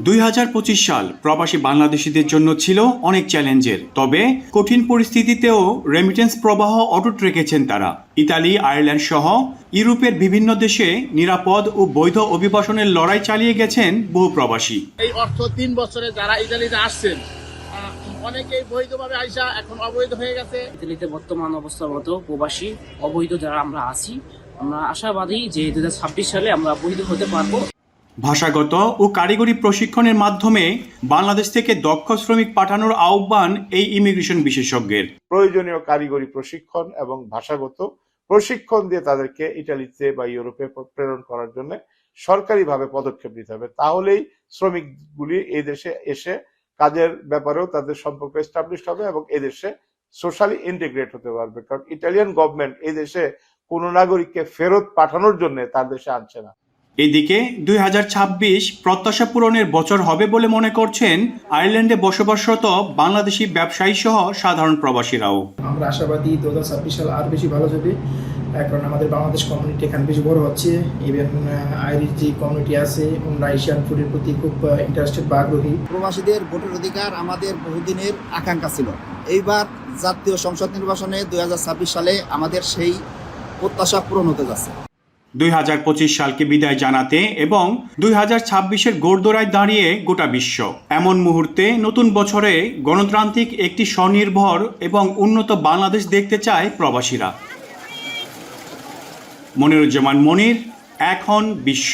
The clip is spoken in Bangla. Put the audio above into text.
2025 সাল প্রবাসী বাংলাদেশিদের জন্য ছিল অনেক চ্যালেঞ্জের, তবে কঠিন পরিস্থিতিতেও রেমিটেন্স প্রবাহ অটুট রেখেছেন তারা। ইতালি, আয়ারল্যান্ড সহ ইউরোপের বিভিন্ন দেশে নিরাপদ ও বৈধ অভিবাসনের লড়াই চালিয়ে গেছেন বহু প্রবাসী। এই অর্থ 3 বছরে যারা ইতালিতে আসছেন অনেকেই বৈধভাবে আইসা এখন অবৈধ হয়ে গেছে। ইতালিতে বর্তমান অবস্থার মতো প্রবাসী অবৈধ যারা আমরা আছি, আমরা আশাবাদী যে 2026 সালে আমরা বৈধ হতে পারবো। ভাষাগত ও কারিগরি প্রশিক্ষণের মাধ্যমে বাংলাদেশ থেকে দক্ষ শ্রমিক পাঠানোর আহ্বান এই ইমিগ্রেশন বিশেষজ্ঞের। প্রয়োজনীয় কারিগরি প্রশিক্ষণ এবং ভাষাগত প্রশিক্ষণ দিয়ে তাদেরকে ইতালিতে বা ইউরোপে প্রেরণ করার জন্য সরকারিভাবে পদক্ষেপ নিতে হবে। তাহলেই শ্রমিকগুলি এই দেশে এসে কাজের ব্যাপারেও তাদের সম্পর্ক এস্টাবলিশ হবে এবং এদেশে সোশ্যালি ইন্টিগ্রেট হতে পারবে। কারণ ইটালিয়ান গভর্নমেন্ট এই দেশে কোনো নাগরিককে ফেরত পাঠানোর জন্য তার দেশে আনছে না। এদিকে 2026 প্রত্যাশা পূরণের বছর হবে বলে মনে করছেন আয়ারল্যান্ডে বসবাসরত বাংলাদেশি ব্যবসায়ী সহ সাধারণ প্রবাসীরাও। আমরা আশাবাদী 2026 সাল আর বেশি ভালো যাবে, কারণ আমাদের বাংলাদেশ কমিউনিটি এখানে বেশি বড় হচ্ছে। ইভেন আইরিশ যে কমিউনিটি আছে ওনারা এশিয়ান ফুডের প্রতি খুব ইন্টারেস্টেড বা আগ্রহী। প্রবাসীদের ভোটের অধিকার আমাদের বহুদিনের আকাঙ্ক্ষা ছিল। এইবার জাতীয় সংসদ নির্বাচনে 2026 সালে আমাদের সেই প্রত্যাশা পূরণ হতে যাচ্ছে। 2025 সালকে বিদায় জানাতে এবং 2026-এর গোড়দোড়ায় দাঁড়িয়ে গোটা বিশ্ব। এমন মুহূর্তে নতুন বছরে গণতান্ত্রিক একটি স্বনির্ভর এবং উন্নত বাংলাদেশ দেখতে চায় প্রবাসীরা। মনিরুজ্জামান মনির, এখন বিশ্ব।